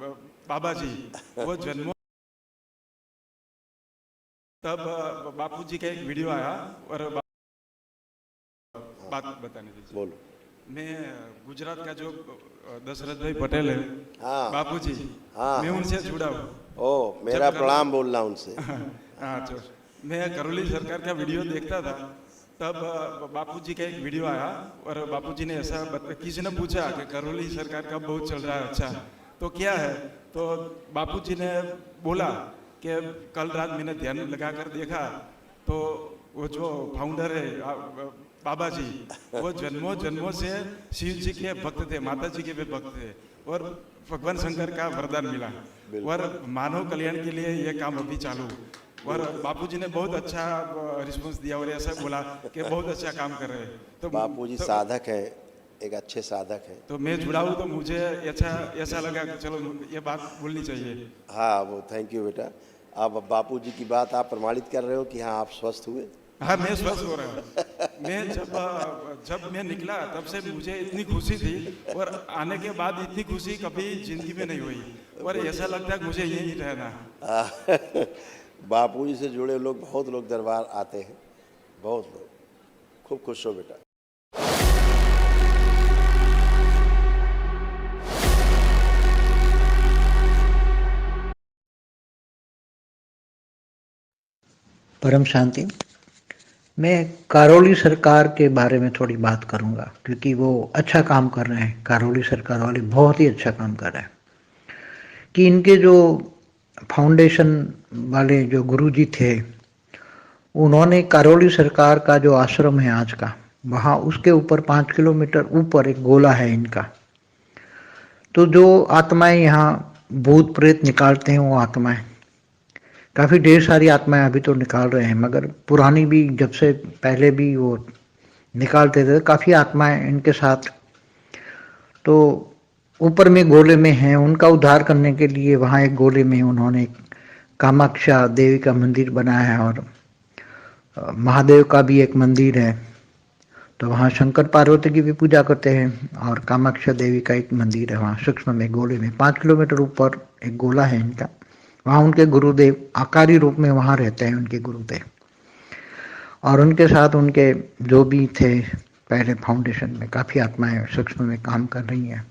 बाबा जी वो जन्मों तब बापू जी का एक वीडियो आया और बात बताने दीजिए। बोलो। मैं गुजरात का जो दशरथ भाई पटेल है हाँ बापू जी, हाँ मैं उनसे जुड़ा हूँ। ओ मेरा प्रणाम बोलना उनसे। हाँ तो मैं करौली सरकार का वीडियो देखता था, तब बापू जी का एक वीडियो आया और बापू जी ने ऐसा किसी ने पूछा कि करौली सरकार का बहुत चल रहा है, अच्छा तो क्या है, तो बापू जी ने बोला कि कल रात मैंने ध्यान लगाकर देखा तो वो जो फाउंडर है बाबा जी वो जन्मों जन्मों से शिव जी के भक्त थे, माता जी के भी भक्त थे और भगवान शंकर का वरदान मिला और मानव कल्याण के लिए ये काम अभी चालू। और बापूजी ने बहुत अच्छा रिस्पांस दिया और ऐसा बोला कि बहुत अच्छा काम कर रहे हैं। तो बापूजी साधक है, एक अच्छे साधक है। तो मैं जुड़ा हूँ तो मुझे ऐसा लगा कि चलो ये बात बोलनी चाहिए। हाँ वो थैंक यू बेटा। अब बापूजी की बात आप प्रमाणित कर रहे हो कि हाँ आप स्वस्थ हुए। हाँ मैं स्वस्थ हो रहा हूँ। मैं जब मैं निकला तब से मुझे इतनी खुशी थी और आने के बाद इतनी खुशी कभी जिंदगी में नहीं हुई और ऐसा लगता है मुझे यही रहना। बापूजी से जुड़े लोग बहुत लोग दरबार आते हैं, बहुत लोग। खूब खुश हो बेटा। परम शांति। मैं करौली सरकार के बारे में थोड़ी बात करूंगा क्योंकि वो अच्छा काम कर रहे हैं। करौली सरकार वाले बहुत ही अच्छा काम कर रहे हैं कि इनके जो फाउंडेशन वाले जो गुरुजी थे उन्होंने करौली सरकार का जो आश्रम है आज का, वहाँ उसके ऊपर 5 किलोमीटर ऊपर एक गोला है इनका। तो जो आत्माएं यहाँ भूत प्रेत निकालते हैं वो आत्माएं काफ़ी ढेर सारी आत्माएं अभी तो निकाल रहे हैं, मगर पुरानी भी जब से पहले भी वो निकालते थे काफ़ी आत्माएं इनके साथ। तो ऊपर में गोले में हैं, उनका उद्धार करने के लिए वहाँ एक गोले में उन्होंने कामाक्षा देवी का मंदिर बनाया है और महादेव का भी एक मंदिर है। तो वहाँ शंकर पार्वती की भी पूजा करते हैं और कामाक्षा देवी का एक मंदिर है वहाँ सूक्ष्म में गोले में। 5 किलोमीटर ऊपर एक गोला है इनका। वहाँ उनके गुरुदेव आकारी रूप में वहाँ रहते हैं, उनके गुरुदेव, और उनके साथ उनके जो भी थे पहले फाउंडेशन में काफ़ी आत्माएं सूक्ष्म में काम कर रही हैं।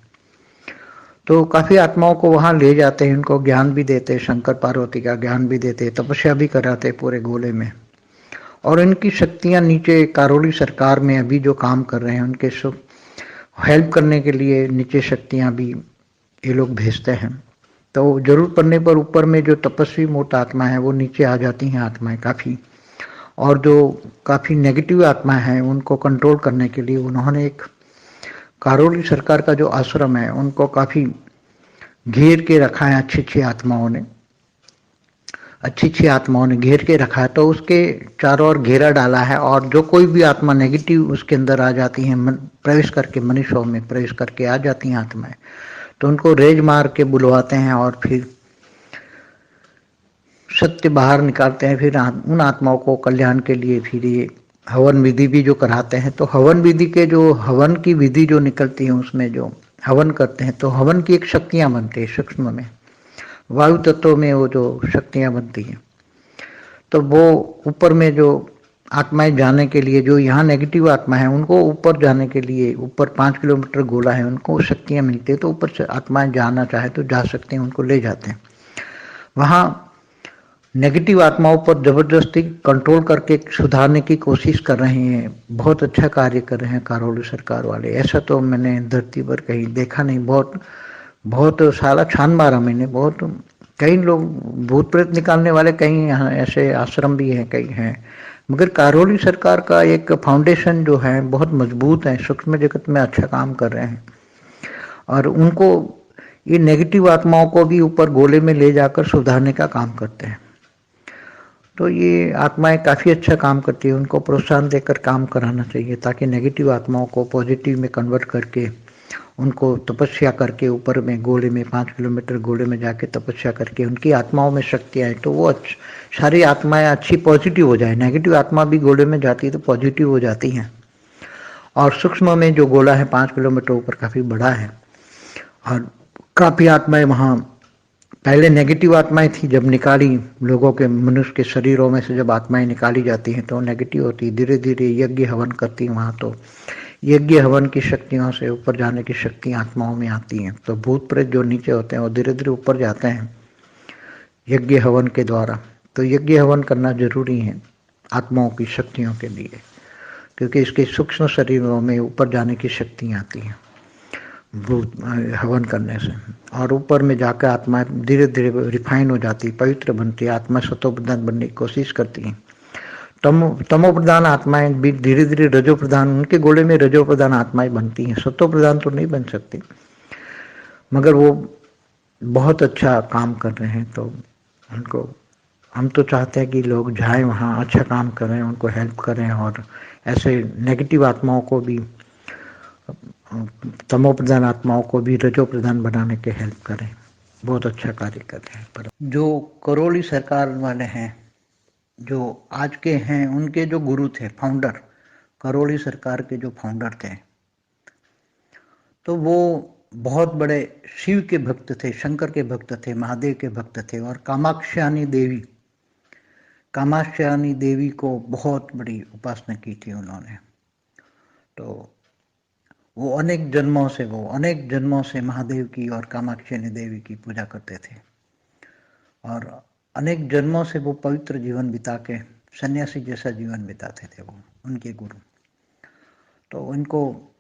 तो काफ़ी आत्माओं को वहाँ ले जाते हैं, उनको ज्ञान भी देते, शंकर पार्वती का ज्ञान भी देते, तपस्या भी कराते पूरे गोले में। और इनकी शक्तियाँ नीचे करौली सरकार में अभी जो काम कर रहे हैं उनके हेल्प करने के लिए नीचे शक्तियाँ भी ये लोग भेजते हैं। तो जरूरत पड़ने पर ऊपर में जो तपस्वी मोट आत्मा है वो नीचे आ जाती हैं आत्माएं काफ़ी, और जो काफ़ी नेगेटिव आत्माएं हैं उनको कंट्रोल करने के लिए उन्होंने एक करौली सरकार का जो आश्रम है उनको काफ़ी घेर के रखा है। अच्छी अच्छी आत्माओं ने घेर के रखा है। तो उसके चारों ओर घेरा डाला है और जो कोई भी आत्मा नेगेटिव उसके अंदर आ जाती है, प्रवेश करके मनुष्यों में प्रवेश करके आ जाती हैं आत्माएं, तो उनको रेज मार के बुलवाते हैं और फिर सत्य बाहर निकालते हैं। फिर उन आत्माओं को कल्याण के लिए फिर ये हवन विधि भी जो कराते हैं, तो हवन विधि के जो हवन की विधि जो निकलती है उसमें जो हवन करते हैं तो हवन की एक शक्तियाँ बनती है सूक्ष्म में, वायु तत्व में वो जो शक्तियाँ बनती हैं। तो वो ऊपर में जो आत्माएं जाने के लिए, जो यहाँ नेगेटिव आत्मा है उनको ऊपर जाने के लिए, ऊपर 5 किलोमीटर गोला है उनको शक्तियाँ मिलती है, तो ऊपर से आत्माएं जाना चाहे तो जा सकते हैं, उनको ले जाते हैं। वहाँ नेगेटिव आत्माओं पर जबरदस्ती कंट्रोल करके सुधारने की कोशिश कर रहे हैं। बहुत अच्छा कार्य कर रहे हैं करौली सरकार वाले। ऐसा तो मैंने धरती पर कहीं देखा नहीं। बहुत सारा छान मारा मैंने, बहुत कई लोग भूत प्रेत निकालने वाले कई ऐसे आश्रम भी हैं, कई हैं, मगर करौली सरकार का एक फाउंडेशन जो है बहुत मजबूत है, सूक्ष्म जगत में अच्छा काम कर रहे हैं और उनको ये नेगेटिव आत्माओं को भी ऊपर गोले में ले जाकर सुधारने का काम करते हैं। तो ये आत्माएं काफ़ी अच्छा काम करती है, उनको प्रोत्साहन देकर काम कराना चाहिए ताकि नेगेटिव आत्माओं को पॉजिटिव में कन्वर्ट करके उनको तपस्या करके ऊपर में गोले में 5 किलोमीटर गोले में जाके तपस्या करके उनकी आत्माओं में शक्ति आए तो वो सारी आत्माएं अच्छी पॉजिटिव हो जाए। नेगेटिव आत्मा भी गोले में जाती है तो पॉजिटिव हो जाती हैं। और सूक्ष्म में जो गोला है 5 किलोमीटर ऊपर काफ़ी बड़ा है और काफ़ी आत्माएं वहाँ पहले नेगेटिव आत्माएं थी, जब निकाली लोगों के मनुष्य के शरीरों में से जब आत्माएं निकाली जाती हैं तो नेगेटिव होती, धीरे धीरे यज्ञ हवन करती वहाँ, तो यज्ञ हवन की शक्तियों से ऊपर जाने की शक्ति आत्माओं में आती हैं। तो भूत प्रेत जो नीचे होते हैं वो धीरे धीरे ऊपर जाते हैं यज्ञ हवन के द्वारा। तो यज्ञ हवन करना जरूरी है आत्माओं की शक्तियों के लिए, क्योंकि इसके सूक्ष्म शरीरों में ऊपर जाने की शक्ति आती है भूत हवन करने से, और ऊपर में जाकर आत्मा धीरे धीरे रिफाइन हो जाती, पवित्र बनती, आत्मा सतो प्रधान बनने की कोशिश करती है। तमो प्रधान आत्माएं भी धीरे धीरे रजो प्रधान, उनके गोले में रजो प्रधान आत्माएं बनती हैं। सतो प्रधान तो नहीं बन सकती, मगर वो बहुत अच्छा काम कर रहे हैं। तो उनको हम तो चाहते हैं कि लोग जाएं वहाँ, अच्छा काम करें, उनको हेल्प करें, और ऐसे नेगेटिव आत्माओं को भी, तमो प्रधान आत्माओं को भी रजो प्रधान बनाने के हेल्प करें। बहुत अच्छा कार्य कर रहे हैं। पर जो करौली सरकार वाले हैं, जो आज के हैं, उनके जो गुरु थे, फाउंडर, करौली सरकार के जो फाउंडर थे, तो वो बहुत बड़े शिव के भक्त थे, शंकर के भक्त थे, महादेव के भक्त थे, और कामाक्षानी देवी को बहुत बड़ी उपासना की थी उन्होंने। तो वो अनेक जन्मों से महादेव की और कामाक्षानी देवी की पूजा करते थे, और अनेक जन्मों से वो पवित्र जीवन बिता के सन्यासी जैसा जीवन बिताते थे वो, उनके गुरु। तो उनको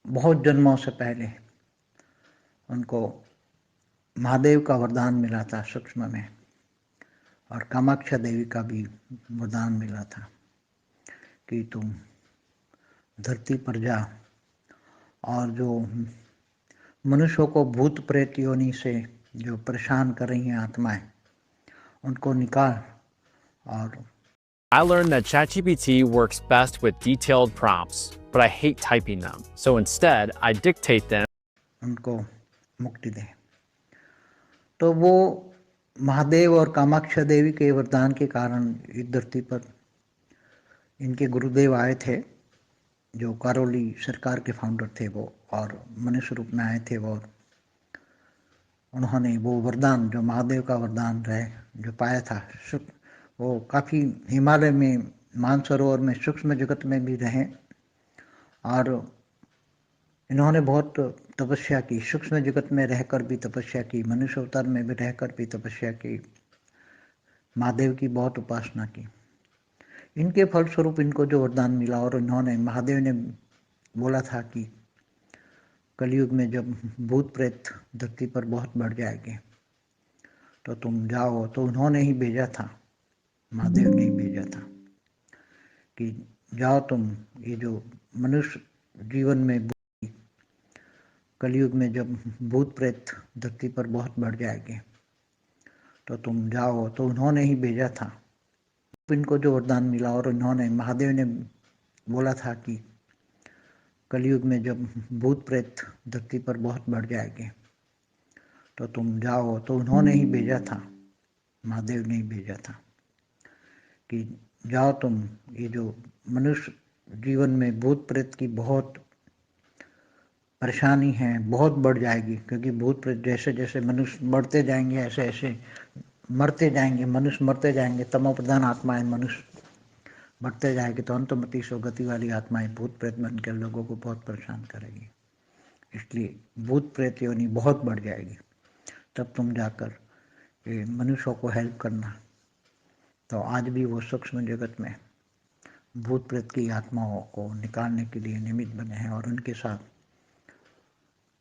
बहुत जन्मों से पहले उनको महादेव का वरदान मिला था सूक्ष्म में, और कामाक्षा देवी का भी वरदान मिला था कि तुम धरती पर जा, और जो मनुष्यों को भूत प्रेत योनि से जो परेशान कर रही हैं आत्माएं, उनको निकाल। और I learned that ChatGPT works best with detailed prompts, but I hate typing them. So instead, I dictate them. उनको मुक्ति दे। तो वो महादेव और कामाक्षा देवी के वरदान के कारण इस धरती पर इनके गुरुदेव आए थे, जो करौली सरकार के फाउंडर थे वो, और मनुष्य रूप में आए थे वो। उन्होंने वो वरदान, जो महादेव का वरदान रहे, जो पाया था, वो काफ़ी हिमालय में, मानसरोवर में, सूक्ष्म जगत में भी रहे, और इन्होंने बहुत तपस्या की, सूक्ष्म जगत में रहकर भी तपस्या की, मनुष्य अवतार में भी रहकर भी तपस्या की, महादेव की बहुत उपासना की। इनके फलस्वरूप इनको जो वरदान मिला, और इन्होंने, महादेव ने बोला था कि कलयुग में जब भूत प्रेत धरती पर बहुत बढ़ जाएंगे तो तुम जाओ। तो उन्होंने ही भेजा था, महादेव ने ही भेजा था कि जाओ तुम, ये जो मनुष्य जीवन में, कलयुग में जब भूत प्रेत धरती पर बहुत बढ़ जाएंगे तो तुम जाओ। तो उन्होंने ही भेजा था, इनको जो वरदान मिला, और इन्होंने, महादेव ने बोला था कि कलयुग में जब भूत प्रेत धरती पर बहुत बढ़ जाएंगे तो तुम जाओ। तो उन्होंने ही भेजा था, महादेव ने ही भेजा था कि जाओ तुम, ये जो मनुष्य जीवन में भूत प्रेत की बहुत परेशानी है, बहुत बढ़ जाएगी, क्योंकि भूत प्रेत जैसे जैसे मनुष्य बढ़ते जाएंगे, ऐसे ऐसे मरते जाएंगे, मनुष्य मरते जाएंगे, तमो प्रधान आत्माएं मनुष्य बढ़ते जाएंगे, तो अंतमति गति वाली आत्माएं भूत प्रेत बनकर लोगों को बहुत परेशान करेगी। इसलिए भूत प्रेत योनि बहुत बढ़ जाएगी, तब तुम जाकर मनुष्यों को हेल्प करना। तो आज भी वो सूक्ष्म जगत में भूत प्रेत की आत्माओं को निकालने के लिए निमित्त बने हैं, और उनके साथ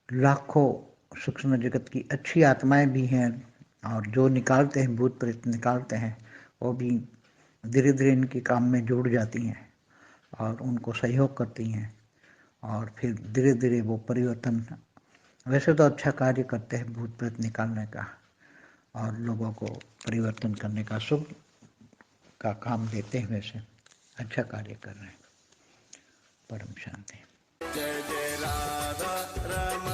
लाखों सूक्ष्म जगत की अच्छी आत्माएं भी हैं, और जो निकालते हैं, भूत प्रेत निकालते हैं, वो भी धीरे धीरे इनके काम में जुड़ जाती हैं और उनको सहयोग करती हैं, और फिर धीरे धीरे वो परिवर्तन, वैसे तो अच्छा कार्य करते हैं भूत प्रेत निकालने का और लोगों को परिवर्तन करने का, शुभ का काम देते हैं, वैसे अच्छा कार्य कर रहे हैं। परम शांति। जय जय राधा रमण।